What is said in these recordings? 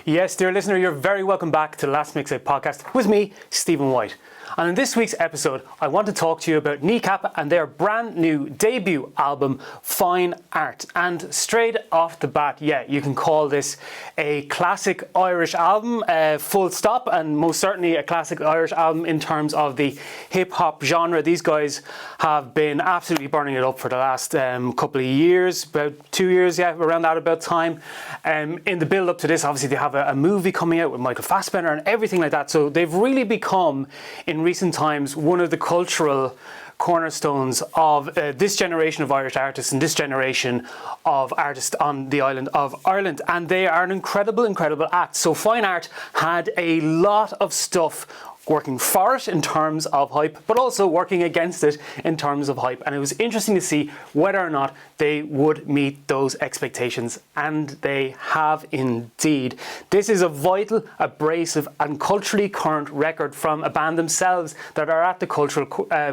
Yes, dear listener, you're very welcome back to the Last Mixtape podcast with me, Stephen White. And in this week's episode, I want to talk to you about Kneecap and their brand new debut album, Fine Art. And straight off the bat, yeah, you can call this a classic Irish album, full stop, and most certainly a classic Irish album in terms of the hip-hop genre. These guys have been absolutely burning it up for the last couple of years, about 2 years, yeah, around that about time. In the build-up to this, obviously, they have a movie coming out with Michael Fassbender and everything like that. So they've really become, in recent times, one of the cultural cornerstones of this generation of Irish artists and this generation of artists on the island of Ireland. And they are an incredible, incredible act. So Fine Art had a lot of stuff working for it in terms of hype, but also working against it in terms of hype. And it was interesting to see whether or not they would meet those expectations. And they have indeed. This is a vital, abrasive and culturally current record from a band themselves that are at the cultural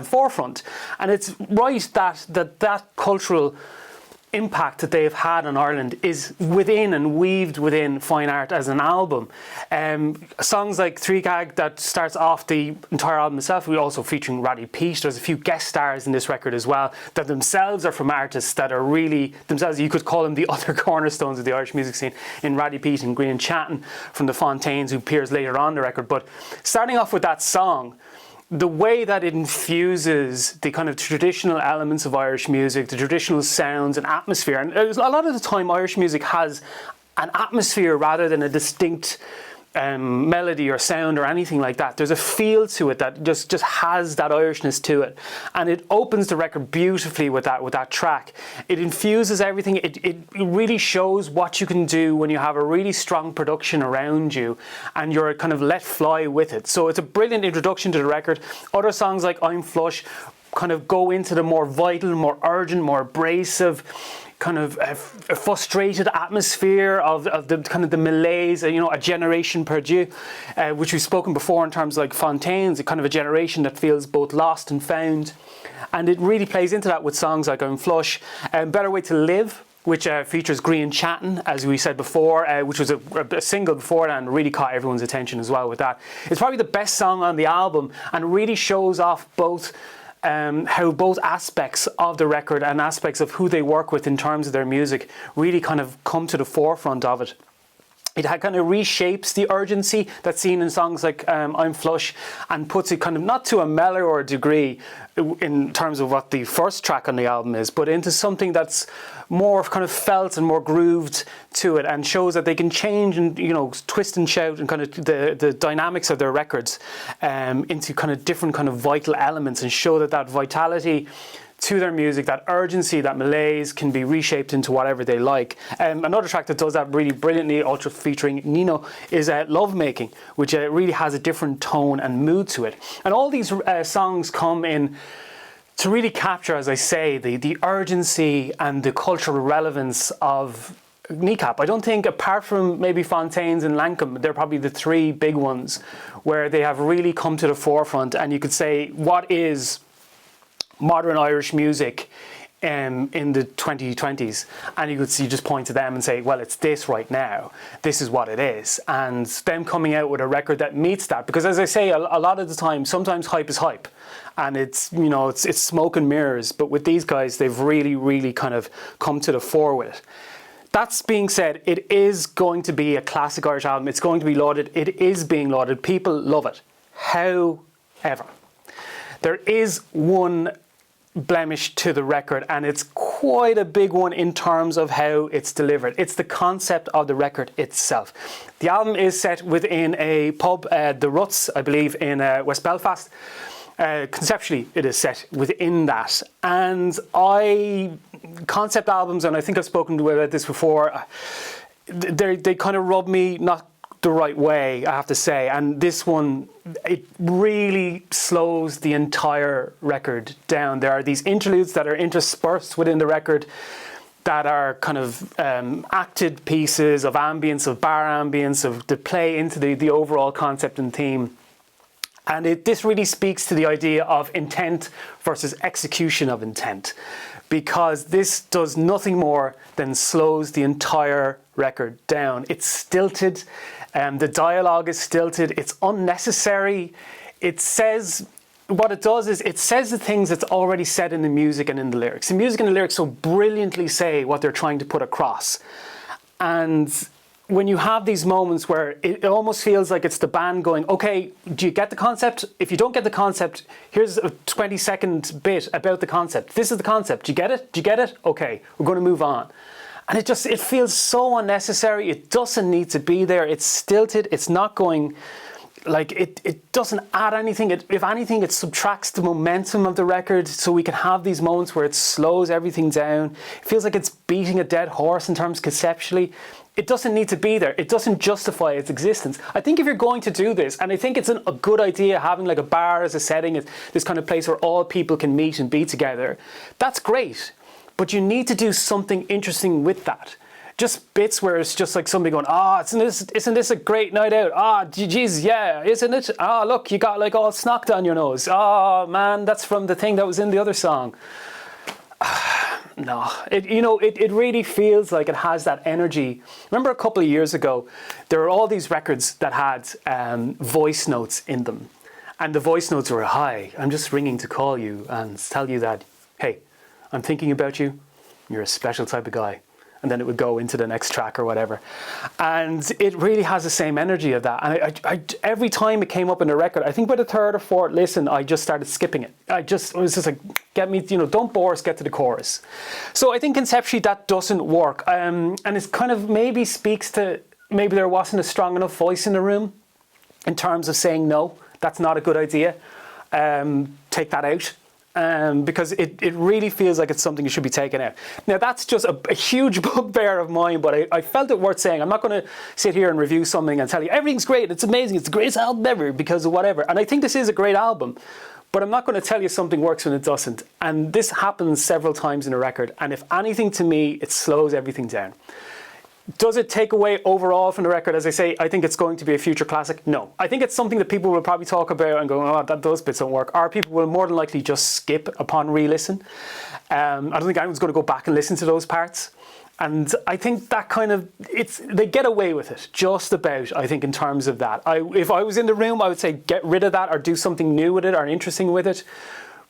forefront. And it's right that cultural impact that they've had on Ireland is within and weaved within Fine Art as an album. Songs like Three Gag that starts off the entire album itself, we're also featuring Roddy Peat. There's a few guest stars in this record as well that themselves are from artists that are really themselves, you could call them the other cornerstones of the Irish music scene, in Roddy Peat and Grian Chatton from the Fontaines, who appears later on the record. But starting off with that song, the way that it infuses the kind of traditional elements of Irish music, the traditional sounds and atmosphere. And a lot of the time Irish music has an atmosphere rather than a distinct melody or sound or anything like that. There's a feel to it that just has that Irishness to it. And it opens the record beautifully with that track. It infuses everything. It really shows what you can do when you have a really strong production around you and you're kind of let fly with it. So it's a brilliant introduction to the record. Other songs like I'm Flush kind of go into the more vital, more urgent, more abrasive, kind of a frustrated atmosphere of the kind of the malaise, a generation perdu, which we've spoken before in terms of like Fontaines, a kind of a generation that feels both lost and found. And it really plays into that with songs like I'm Flush, Better Way to Live, which features Grian Chatton, as we said before, which was a single before and really caught everyone's attention as well with that. It's probably the best song on the album and really shows off both how both aspects of the record and aspects of who they work with in terms of their music really kind of come to the forefront of it. It kind of reshapes the urgency that's seen in songs like I'm Flush and puts it kind of not to a mellower degree in terms of what the first track on the album is, but into something that's more kind of felt and more grooved to it, and shows that they can change and twist and shout and kind of the dynamics of their records into kind of different kind of vital elements, and show that vitality to their music, that urgency, that malaise can be reshaped into whatever they like. Another track that does that really brilliantly, also featuring Nino, is Love Making, which really has a different tone and mood to it. And all these songs come in to really capture, as I say, the urgency and the cultural relevance of Kneecap. I don't think, apart from maybe Fontaines and Lankum, they're probably the three big ones where they have really come to the forefront. And you could say, what is modern Irish music in the 2020s? And you could just point to them and say, well, it's this right now. This is what it is. And them coming out with a record that meets that. Because as I say, a lot of the time, sometimes hype is hype. And it's smoke and mirrors. But with these guys, they've really, really kind of come to the fore with it. That's being said, it is going to be a classic Irish album. It's going to be lauded. It is being lauded. People love it. However, there is one blemish to the record, and it's quite a big one in terms of how it's delivered. It's the concept of the record itself. The album is set within a pub, the Ruts, I believe, in West Belfast. Conceptually, it is set within that. And concept albums, and I think I've spoken about this before, they kind of rub me not the right way, I have to say. And this one, it really slows the entire record down. There are these interludes that are interspersed within the record that are kind of acted pieces of ambience, of bar ambience, that play into the overall concept and theme. And this really speaks to the idea of intent versus execution of intent. because this does nothing more than slows the entire record down. It's stilted, the dialogue is stilted, it's unnecessary. It says, what it does is it says the things that's already said in the music and in the lyrics. The music and the lyrics so brilliantly say what they're trying to put across. And when you have these moments where it almost feels like it's the band going, okay, do you get the concept? If you don't get the concept, here's a 20-second bit about the concept. This is the concept. Do you get it? Do you get it? Okay, we're going to move on. And it feels so unnecessary. It doesn't need to be there. It's stilted. It's not going, like, it doesn't add anything. If anything, it subtracts the momentum of the record, so we can have these moments where it slows everything down. It feels like it's beating a dead horse in terms conceptually. It doesn't need to be there. It doesn't justify its existence. I think if you're going to do this, and I think it's a good idea having like a bar as a setting, this kind of place where all people can meet and be together, that's great. But you need to do something interesting with that. Just bits where it's just like somebody going, isn't this a great night out? Geez, yeah, isn't it? Look, you got like all snock down your nose. Man, that's from the thing that was in the other song. No, it really feels like it has that energy. Remember a couple of years ago, there were all these records that had voice notes in them. And the voice notes were, hi, I'm just ringing to call you and tell you that, hey, I'm thinking about you. You're a special type of guy. And then it would go into the next track or whatever. And it really has the same energy of that. And I every time it came up in the record, I think by the third or fourth listen, I just started skipping it. It was just like, get me, don't bore us, get to the chorus. So I think conceptually that doesn't work. And it kind of maybe speaks to, maybe there wasn't a strong enough voice in the room in terms of saying, no, that's not a good idea. Take that out. Because it really feels like it's something you should be taking out. Now that's just a huge bugbear of mine, but I felt it worth saying. I'm not going to sit here and review something and tell you everything's great, it's amazing, it's the greatest album ever because of whatever. And I think this is a great album, but I'm not going to tell you something works when it doesn't. And this happens several times in a record, and if anything to me, it slows everything down. Does it take away overall from the record? As I say, I think it's going to be a future classic. No. I think it's something that people will probably talk about and go, those bits don't work. Or people will more than likely just skip upon re-listen. I don't think anyone's going to go back and listen to those parts. And I think that kind of, they get away with it just about, I think, in terms of that. If I was in the room, I would say get rid of that or do something new with it or interesting with it,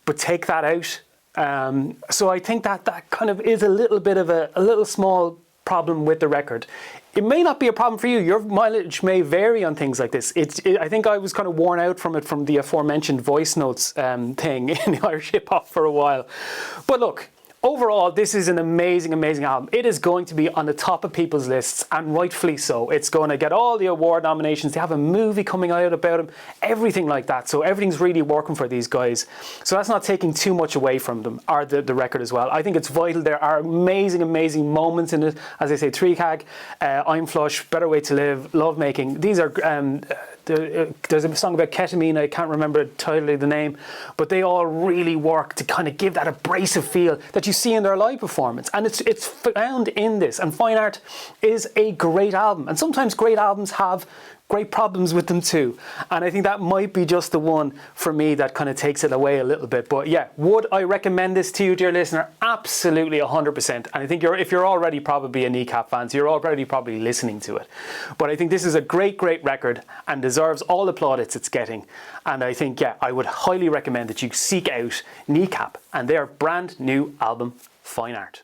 but take that out. So I think that kind of is a little bit of a little small problem with the record. It may not be a problem for you. Your mileage may vary on things like this. I think I was kind of worn out from it from the aforementioned voice notes thing in the Irish hip hop for a while. But look, overall, this is an amazing, amazing album. It is going to be on the top of people's lists, and rightfully so. It's going to get all the award nominations. They have a movie coming out about them, everything like that. So everything's really working for these guys. So that's not taking too much away from them, or the record as well. I think it's vital. There are amazing, amazing moments in it. As I say, Trícag, I'm Flush, Better Way to Live, Love Making. These are... there's a song about ketamine, I can't remember entirely the name, but they all really work to kind of give that abrasive feel that you see in their live performance, and it's found in this. And Fine Art is a great album, and sometimes great albums have great problems with them too, and I think that might be just the one for me that kind of takes it away a little bit. But yeah, would I recommend this to you, dear listener? Absolutely, 100%. And I think if you're already probably a Kneecap fan, so you're already probably listening to it. But I think this is a great, great record and deserves all the plaudits it's getting. And I think, yeah, I would highly recommend that you seek out Kneecap and their brand new album, Fine Art.